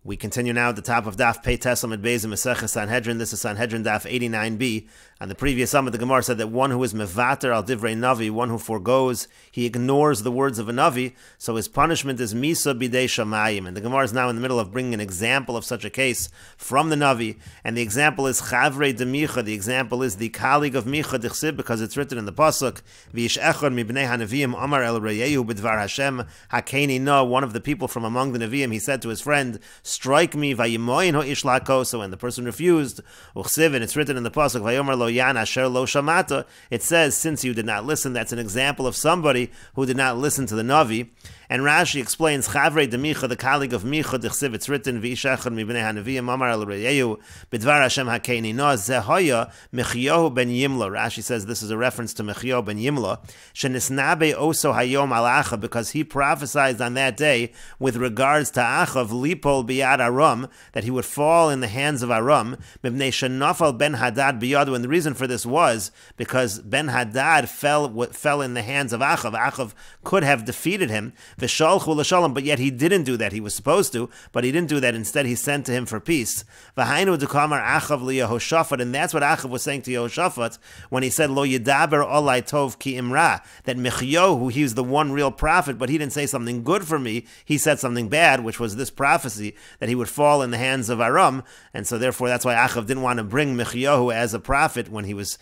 We continue now at the top of Daf Pei Teslam at Beis Mesechet Sanhedrin. This is Sanhedrin Daf 89b. On the previous summit, the Gemara said that one who is mevater al divrei navi, one who forgoes, he ignores the words of a navi, so his punishment is misa bidei shamayim. And the Gemara is now in the middle of bringing an example of such a case from the navi, and the example is chavrei de micha. The example is the colleague of micha dichsib, because it's written in the pasuk v'ish echad mibnei hanavim amar el reyehu b'dvar Hashem hakeni no. One of the people from among the neviim, he said to his friend, strike me, vayimoyin ho'ish la'koso, and the person refused. Uchsiv, and it's written in the pasuk, vayomer lo yan asher lo shamata. It says, since you did not listen. That's an example of somebody who did not listen to the navi. And Rashi explains, chavrei de micha, the colleague of micha, dichsiv, it's written, v'ish echad mibnei hanavim amar el reyehu b'dvar Hashem hakeni no zehoya Mechiohu ben Yimla. Rashi says this is a reference to Mechiohu ben Yimla, shenisnabe oso hayom al Achav, because he prophesied on that day with regards to Achav, lipol biyad Aram, that he would fall in the hands of Aram, mibnei shenafal ben Hadad biyadu. And the reason for this was because Ben Hadad fell in the hands of Achav. Achav could have defeated him, v'shalchu l'shalom, but yet he didn't do that. He was supposed to, but he didn't do that. Instead, he sent to him for peace. V'hainu dekamar Achav liYehoshaphat, and that's what Achav was saying to Yehoshaphat when he said, Lo yedaber olai tov ki imra, that Mechiohu, he was the one real prophet, but he didn't say something good for me. He said something bad, which was this prophecy that he would fall in the hands of Aram, and so therefore that's why Achav didn't want to bring Mechiohu as a prophet when he was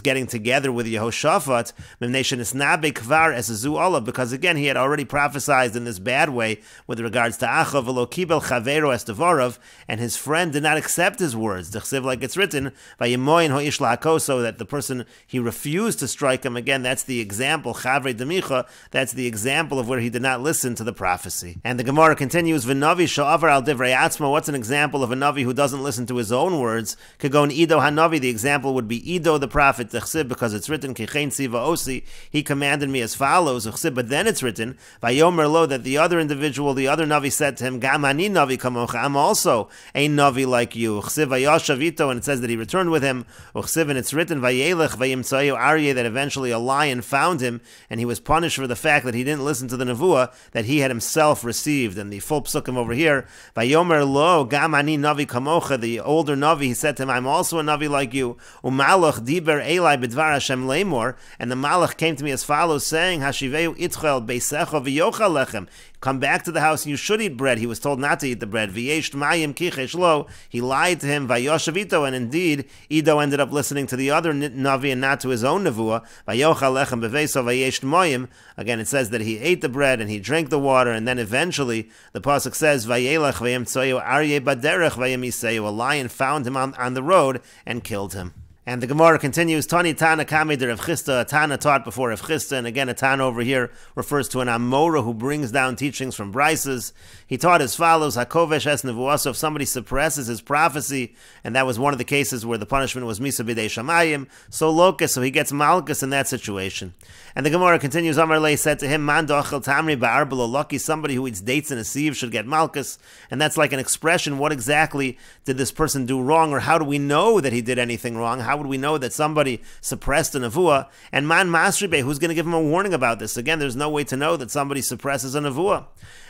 getting together with Yehoshaphat, because again he had already prophesied in this bad way with regards to Achav, and his friend did not accept his words. Like it's written, so that the person, he refused to strike him. Again, that's the example, chavrei demicha, that's the example of where he did not listen to the prophecy. And the Gemara continues, V'navi sha'avar al divrei atzmo. What's an example of a navi who doesn't listen to his own words? Kagon Ido hanavi, the example would be Ido the prophet, because it's written, Kichein siva osi, he commanded me as follows, but then it's written, Vayomer lo, that the other individual, the other navi said to him, Gam ani navi kamocha, I'm also a navi like you. And it says that he returned with him. And it's written, that eventually a lion found him, and he was punished for the fact that he didn't listen to the nevuah that he had himself received. And the full psukim over here, Vayomer lo, Gam ani navi kamocha, the older navi, he said to him, I'm also a navi like you. Umalach diber elai b'dvar Hashem lemor, and the malach came to me as follows, saying, Hashiveu itchel beisecha v'yochal lechem. Come back to the house and you should eat bread. He was told not to eat the bread. V'yesh mayim kichesh lo. He lied to him. Vayoshav ito, and indeed, Ido ended up listening to the other navi and not to his own nevuah. Vayochal lechem beveso v'yesh mayim. Again, it says that he ate the bread and he drank the water, and then eventually the pasuk says, Vayelech v'yemtsoyu aryeh baderech v'yemiseyu. A lion found him on the road and killed him. And the Gemara continues, Tani Tana Kami de Rav Chisda, a Tana taught before Rav Chisda, and again a Tana over here refers to an Amora who brings down teachings from Brises. He taught as follows, Hakovesh es nevuaso, if somebody suppresses his prophecy, and that was one of the cases where the punishment was Misa bidei Shamayim, so Lokus, so he gets Malkus in that situation. And the Gemara continues, Amar Lei said to him, Man dochel tamri ba'ar below lucky, somebody who eats dates in a sieve should get Malkus, and that's like an expression, what exactly did this person do wrong, or how do we know that he did anything wrong? How would we know that somebody suppressed a nevuah? And man masribe, who's going to give him a warning about this? Again, there's no way to know that somebody suppresses a nevuah.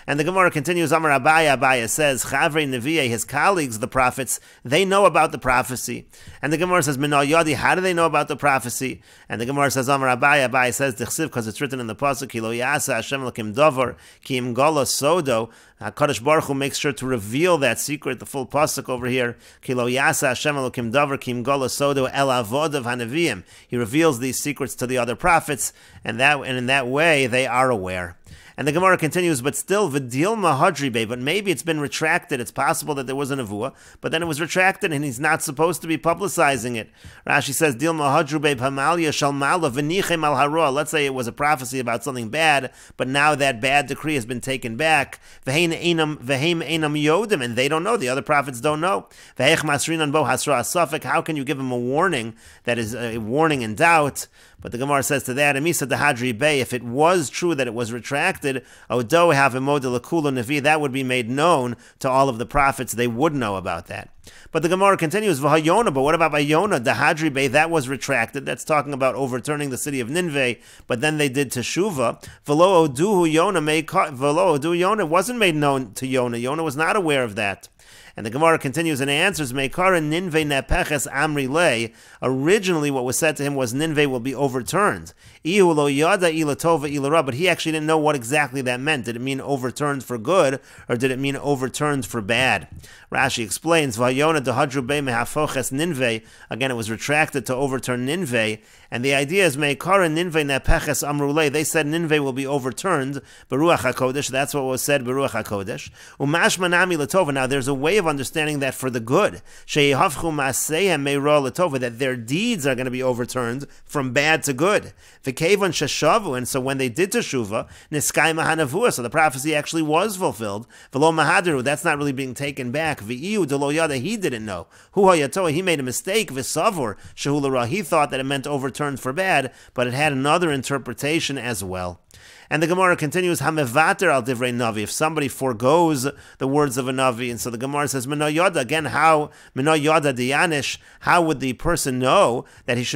And the Gemara continues, Amar Abaya, Abaya says, Chavrei Nevi'eh, his colleagues, the prophets, they know about the prophecy. And the Gemara says, Minal Yadi, how do they know about the prophecy? And the Gemara says, Amar Abaya, Abaya says, Dichsiv, because it's written in the pasuk, Ki lo yasa Hashem lakim dover, ki im golos sodo. HaKadosh Baruch Hu makes sure to reveal that secret, the full pasuk over here, Ki lo yasa Hashem lakim dover, ki im golos sodo, el avodav hanaviyim. He reveals these secrets to the other prophets, and in that way, they are aware. And the Gemara continues, but still, v'dilma hadribe, but maybe it's been retracted. It's possible that there was a nevuah, but then it was retracted, and he's not supposed to be publicizing it. Rashi says, dilma hadribe pamalia shalmala v'nichem al haroah. Let's say it was a prophecy about something bad, but now that bad decree has been taken back. V'heim einam yodim, and they don't know. The other prophets don't know. V'hech masrinan bo hasra asafik. How can you give him a warning that is a warning in doubt? But the Gemara says to that, Amisa dehadri bay, if it was true that it was retracted, odo have a model akula nevi, that would be made known to all of the prophets. They would know about that. But the Gemara continues, V'hayona, but what about Vayona? Dahadri Bey, that was retracted. That's talking about overturning the city of Nineveh, but then they did Teshuvah. V'lo oduhu Yona, V'lo oduhu Yona, wasn't made known to Yona. Yona was not aware of that. And the Gemara continues and answers, Meikara Ninveh Nepeches Amri Le. Originally, what was said to him was Ninveh will be overturned. Ihu lo yada ila tova ila ra, but he actually didn't know what exactly that meant. Did it mean overturned for good, or did it mean overturned for bad? Rashi explains, Vayona dehadru be mehafoches Ninveh. Again, it was retracted to overturn Ninveh. And the idea is, Meikara Ninveh Nepeches Amru Le. They said Ninveh will be overturned, Beruach HaKodesh. That's what was said, Beruach HaKodesh. Umash manami latova. Now, there's a way of understanding that for the good, that their deeds are going to be overturned from bad to good. And so when they did teshuvah, so the prophecy actually was fulfilled. That's not really being taken back. He didn't know. He made a mistake. He thought that it meant overturned for bad, but it had another interpretation as well. And the Gemara continues, Hamevater al divrei Navi, if somebody forgoes the words of a Navi. And so the Gemara says, Mino Yoda, again, how Mino Yoda Dianish, how would the person know that he's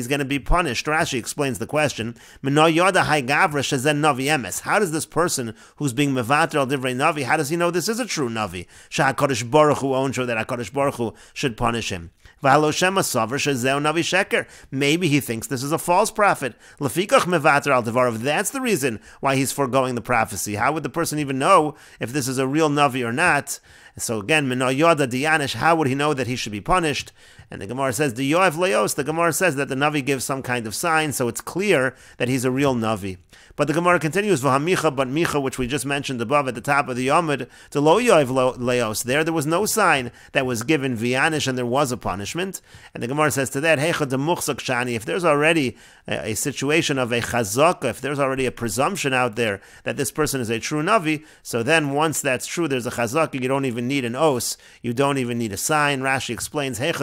going to be punished? Rashi explains the question. Mino Yoda Hai Gavra Shazen Navi Emes. How does this person who's being Mevater al divrei Navi, how does he know this is a true Navi? Shah HaKadosh Baruch Hu owns that HaKadosh Baruch Hu should punish him. Maybe he thinks this is a false prophet. That's the reason why he's foregoing the prophecy. How would the person even know if this is a real Navi or not? So again, how would he know that he should be punished? And the Gemara says, the Gemara says that the Navi gives some kind of sign, so it's clear that he's a real Navi. But the Gemara continues, but Micha, which we just mentioned above at the top of the Yomud, to Lo Yoav Leos, there was no sign that was given Vianish, and there was a punishment. And the Gemara says to that, if there's already a situation of a chazaka, if there's already a presumption out there that this person is a true Navi, so then once that's true, there's a chazaka, you don't even need an os, you don't even need a sign. Rashi explains, if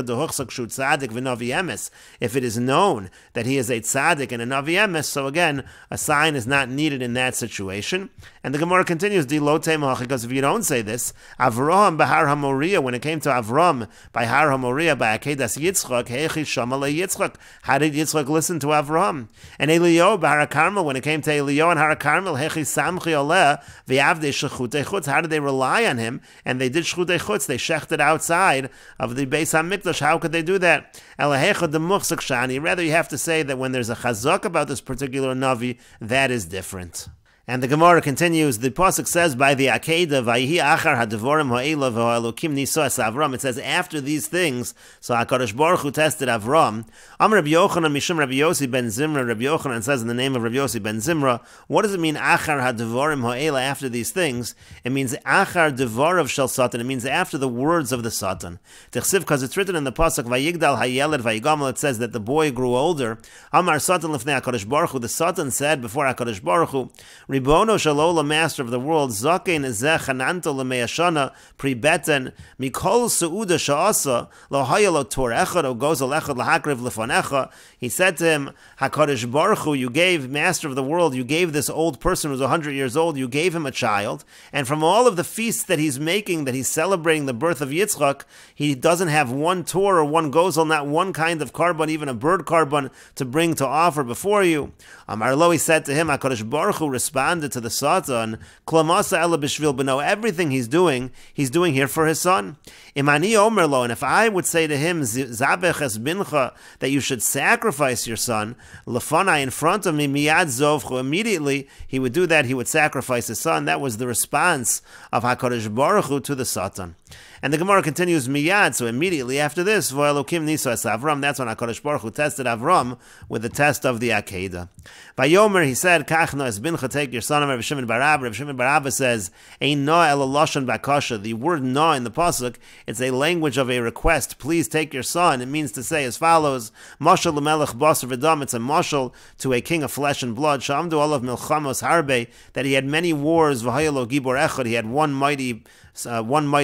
it is known that he is a tzaddik and a Navi Emes, so again, a sign is not needed in that situation. And the Gemara continues, because if you don't say this, Avraham Bahar HaMoriah, when it came to Avram by Har HaMoriah, by Akedas Yitzchak, Hechi Shama Yitzchak, how did Yitzchak listen to Avram? And Eliyahu Bahar HaKarmel, when it came to Eliyahu and Har HaKarmel, Hechi Samchi Oleh, V'yavdei Shechutei Chutz, how did they rely on him? And they did Shechutei Chutz, they shechted outside of the Beis HaMikdash. How could they do that? Rather, you have to say that when there's a chazak about this particular Navi, that is different. And the Gemara continues, the Pasuk says by the Akedah, Vayhi achar hadavorim ha'ela v'ha'elokim niso es Avram. It says after these things, so HaKadosh Baruch Hu tested Avram. Am Rabbi Yochanan mishum Rabbi Yossi ben Zimra. Rabbi Yochanan says in the name of Rabbi Yossi ben Zimra, what does it mean achar hadavorim ha'ela, after these things? It means achar devarav shel Satan. It means after the words of the Satan. Tichsiv, because it's written in the Pasuk, Vayigdal ha'yeled vayigamel, it says that the boy grew older. Amar Satan lifnei HaKadosh Baruch Hu, the Satan said before HaKadosh Baruch Hu, Ribono Shalola, Master of the world, Zakein Zeh Chananto Lemeashana, Pribeten, Mikol Seuda Sha'asa, Lo Hayalo Tor Echad, O Gozel Echad Lahakriv Lefonecha. He said to him, HaKadosh Baruch Hu, you gave, Master of the world, you gave this old person who was 100 years old, you gave him a child, and from all of the feasts that he's making, that he's celebrating the birth of Yitzchak, he doesn't have one Tor or one Gozel, not one kind of carbon, even a bird carbon, to bring to offer before you. Amar Lo, he said to him, HaKadosh Baruch Hu responded to the Satan, Klamasa ela b'shvil b'no, everything he's doing here for his son. Imani omer lo, and if I would say to him, Zabech es bincha, that you should sacrifice your son, lefanai, in front of me, miyad zovchu, immediately he would do that, he would sacrifice his son. That was the response of HaKadosh Baruch Hu to the Satan. And the Gemara continues, miyad, so immediately after this, V'elokim niso es Avram, that's when HaKadosh Baruch Hu tested Avram with the test of the Akedah. Vayomer, he said, Kach no es bincha, take your son of Rav Shimon bar Abba. Rav Shimon bar Abba says, Ein no elo lashon bakasha. The word no in the pasuk, it's a language of a request. Please take your son. It means to say as follows, Mashal lemelech basar v'dam. It's a mashal to a king of flesh and blood. Shamdu olav milchamos harbe, that he had many wars. V'hayalo gibor echad. He had one mighty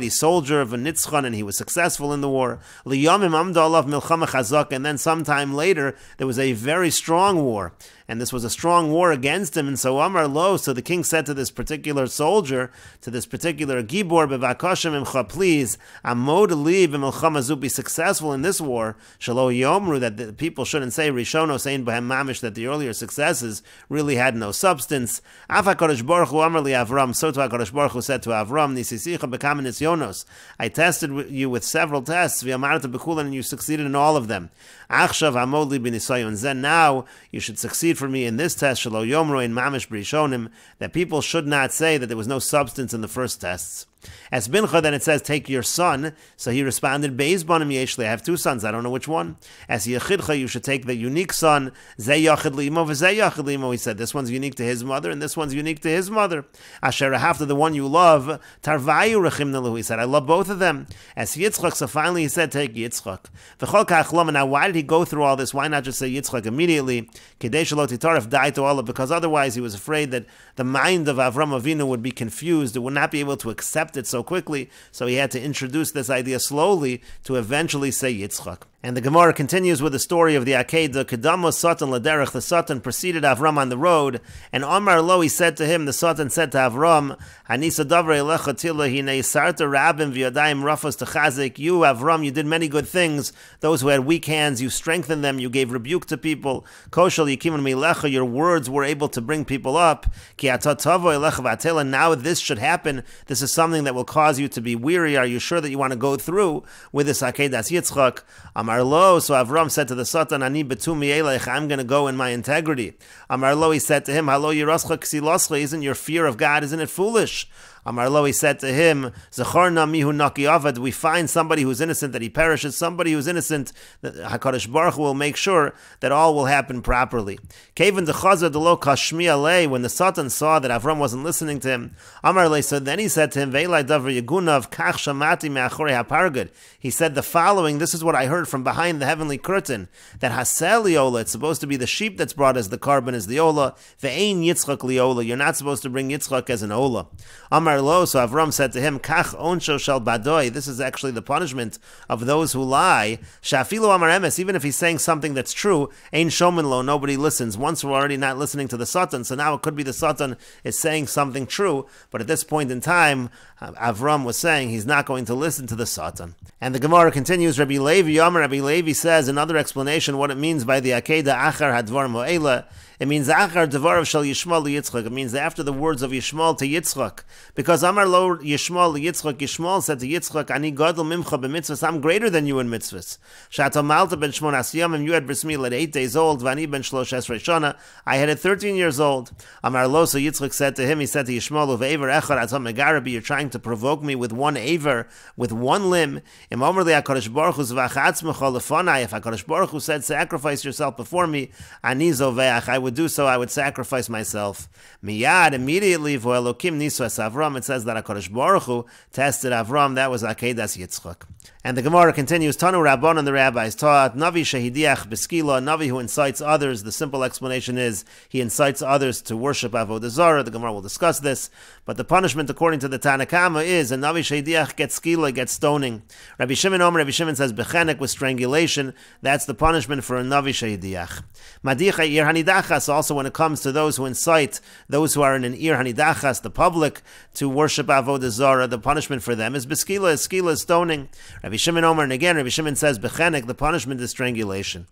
soldier. soldier of a nitzchan, and he was successful in the war. Liyamim amda alav milchama chazak, and then sometime later there was a very strong war, and this was a strong war against him. And so Amar Lo, so the king said to this particular soldier, to this particular gibor, bevakoshem imcha, please, amod li b'milchama zu, be successful in this war. Shalo yomru, that the people shouldn't say rishono sein b'hem mamish, that the earlier successes really had no substance. Af HaKadosh Baruch Hu Amar li Avram, so to HaKadosh Baruch Hu said to Avram, nisisicha b'kam nisyonos, I tested you with several tests, v'amarta b'kulan, and you succeeded in all of them. Achshav amod li b'nisayon zen, now you should succeed for me in this test, shelo yomru in mamish b'rishonim, that people should not say that there was no substance in the first tests. As Bincha, then it says, take your son. So he responded, Beis banim yeshli, I have two sons, I don't know which one. As Yechidcha, you should take the unique son, Zeh yachid limo, v'zeh yachid limo. He said, this one's unique to his mother, and this one's unique to his mother. Asher after the one you love, Tarvayu rechim nalu. He said, I love both of them. As Yitzchak, so finally he said, take Yitzchak. V'chol ka'achlom. Now why did he go through all this? Why not just say Yitzchak immediately? Kedei shelo titaref dai to Allah, because otherwise he was afraid that the mind of Avram Avinu would be confused, it would not be able to accept it so quickly, so he had to introduce this idea slowly to eventually say Yitzchak. And the Gemara continues with the story of the Akedah. Kedamo Satan Laderech, the Satan preceded Avram on the road, and Amar Lo, he said to him, the Satan said to Avram, Hanisa Davrei Elecha Tila Hinei Sarta Rabim V'Yadayim Rafos Techazik. You, Avram, you did many good things. Those who had weak hands, you strengthened them, you gave rebuke to people. Koshel Yikimun Milecha, your words were able to bring people up. Ki Ata Tavo Elecha V'Atela, now this should happen. This is something that will cause you to be weary. Are you sure that you want to go through with this Akedas Yitzchak? Amar Lo, so Avram said to the Satan, Ani betumi elech, I'm going to go in my integrity. Amar Lo, he said to him, Halo yirascha ksiloscha, isn't your fear of God, isn't it foolish? Amar Lo, he said to him, Zecharna mihu naki avad, we find somebody who's innocent that he perishes, somebody who's innocent that HaKadosh Baruch Hu will make sure that all will happen properly. Kevin dechaza delo kashmi alei, when the Satan saw that Avram wasn't listening to him, Amar Le, so then he said to him, Ve'elai davar yegunav kach shamati me'achorei hapargad. He said the following, this is what I heard from behind the heavenly curtain, that hasel liola, it's supposed to be the sheep that's brought as the carbon as the ola, ve'ein yitzchak liola, you're not supposed to bring Yitzchak as an ola. Amar Lo, so Avram said to him, Kach onsho shel badoi, this is actually the punishment of those who lie. Shafilu amar emes, even if he's saying something that's true, ein shomin lo, nobody listens. Once we're already not listening to the Satan, so now it could be the Satan is saying something true, but at this point in time, Avram was saying he's not going to listen to the Satan. And the Gemara continues, Rabbi Levi Yomer, Rabbi Levi says, another explanation what it means by the Akedah Achar Hadvar Mo'ela. It means Achar Devarav Shel Yishmael Yitzchak. It means after the words of Yishmael to Yitzchak. Because Amar Lo Yishmael Yitzchak, Yishmael said to Yitzchak, Ani Gadol Mimcha b'mitzvahs, I'm greater than you in mitzvahs. Shato Malta ben Shmonas Yamim, you had bris milah at 8 days old, Vani ben Shlosh Esrei Shana, I had at 13 years old. Amar Lo, so Yitzchak said to him, he said to Yishmael, Uve'ever Echad Atam Megarabi, you're trying to provoke me with one aver, with one limb. Im Omer Li HaKadosh Baruch Hu Zvachatz Mecha Lefonai, if HaKadosh Baruch Hu said, sacrifice yourself before me, Ani Zoveach, I would do so, I would sacrifice myself. Miyad, immediately, Vo'elokim Nisu Es Avram, it says that HaKadosh Baruch Hu tested Avram, that was Akedas Yitzchak. And the Gemara continues, Tanu Rabban, and the rabbis taught, Navi Shehidiach Beskila, Navi who incites others. The simple explanation is, he incites others to worship Avodah Zarah. The Gemara will discuss this. But the punishment, according to the Tanakama, is, a Navi Shehidiach gets skila, gets stoning. Rabbi Shimon Omer, Rabbi Shimon says, Bechenek with strangulation. That's the punishment for a Navi Shehidiach. Madicha Ir Hanidachas, also when it comes to those who incite, those who are in an Ir Hanidachas, the public, to worship Avodah Zarah, the punishment for them is Beskila, skila, stoning. Rabbi Shimon Omer, and again, Rabbi Shimon says, Bechenek, the punishment is strangulation.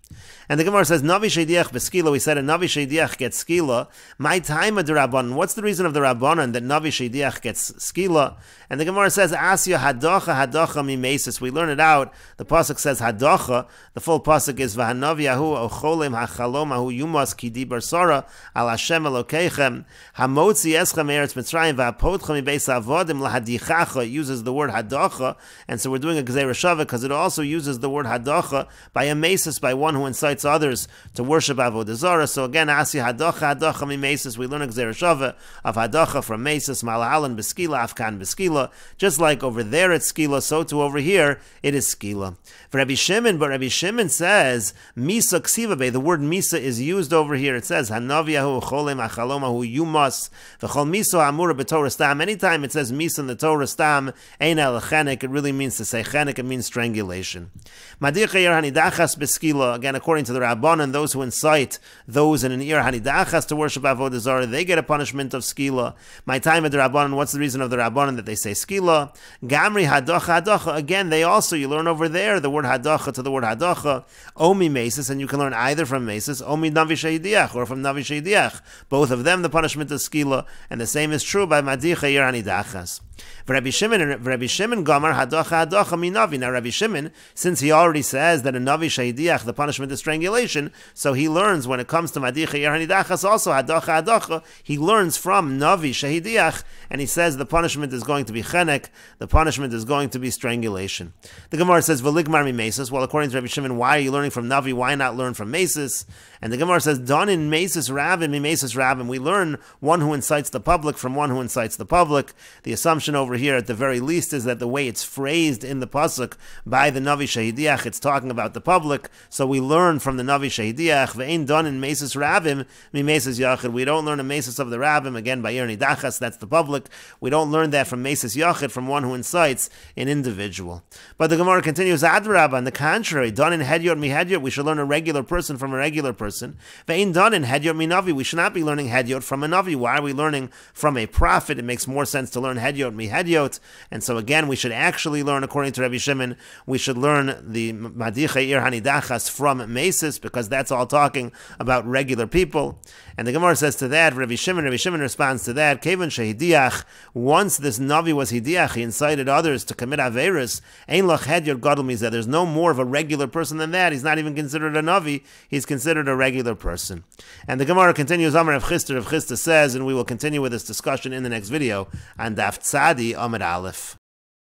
And the Gemara says, Navi Sheidiach beskila, we said a Navi Sheidiach gets skila. My time of the Rabbanan, what's the reason of the Rabbanan that Navi Sheidiach gets skila? And the Gemara says, Asya hadacha mi mesis. We learn it out. The pasuk says hadacha. The full pasuk is V'hanavi ahu ocholem hachalom ahu yumas kidi barsara al Hashem elokeichem hamotzi eschem eretz Mitzrayim v'apotchem mi beis avodim lahadichacha. It uses the word hadacha, and so we're doing a gzeira shava because it also uses the word hadacha by a mesis, by one who incites others to worship Avodah Zarah. So again, Asya hadacha mi mesis. We learn a gzeira shava of hadacha from mesis malahalan beskila afkan beskila. Just like over there it's skila, so too over here it is skila. For Rabbi Shimon, but Rabbi Shimon says misa ksivabe. The word misa is used over here. It says Hanaviyahu Cholem Achalomahu Yumas V'chol Miso Amura B'Torah Stam. Anytime it says Mis in the Torah Stam, Ein El Chenek, it really means to say Chenek, it means strangulation. Madicha Ir Hanidachas B'Skila, again according to the Rabbanan, those who incite those in an Ir Hanidachas to worship Avodah Zarah, they get a punishment of Skila. My time at the Rabbanan, what's the reason of the Rabbanan that they say Skila? Gamri Hadocha Hadocha, again they also, you learn over there the word Hadocha to the word Hadocha, Omi Meses, and you can learn either from Meses, Omi Navi Sheidiach, or from Navi Sheidiach. Both of them the punishment is Skila, and the same is true by Madicha Ir Hanidachas. Rabbi Shimon Gomer Hadocha Hadocha Mi Navi. Now Rabbi Shimon, since he already says that in Navi Sheidiach the punishment is strangulation, so he learns when it comes to Madicha Ir Hanidachas also Hadocha Hadocha, he learns from Navi Sheidiach, and he says the punishment is going to be chenek, the punishment is going to be strangulation. The Gemara says V'ligmar Mi Meses. Well, according to Rabbi Shimon, why are you learning from Navi? Why not learn from Meses? And the Gemara says, Don in Meses Rabim, Mi Meses Rabim. We learn one who incites the public from one who incites the public. The assumption over here, at the very least, is that the way it's phrased in the pasuk by the Navi Shehidiach, it's talking about the public. So we learn from the Navi Shehidiach, Ve'ein Don in Meses Rabim, Mi Meses Yachid. We don't learn a Meses of the Rabim, again by Ir Nidachas, that's the public. We don't learn that from Meses Yachid, from one who incites an individual. But the Gemara continues, Adrabah, on the contrary, Don in Hedyot Mi Hedyot, we should learn a regular person from a regular person. Ve'ein Don in Hedyot Mi Navi, we should not be learning Hedyot from a Navi. Why are we learning from a prophet? It makes more sense to learn Hedyot Mi Hedyot. And so again, we should actually learn, according to Rabbi Shimon, we should learn the Madicha Ir Hanidachas from Meses, because that's all talking about regular people. And the Gemara says to that, Rabbi Shimon responds to that, Kevan Shehidiach, once this Navi was Hidiach, he incited others to commit Averis, Ein Lach Hedyot Gadol Mizeh, there's no more of a regular person than that. He's not even considered a Navi, he's considered a regular person. And the Gemara continues, Amar Rav Chisda says, and we will continue with this discussion in the next video, on Daf Tzadi Amud Aleph.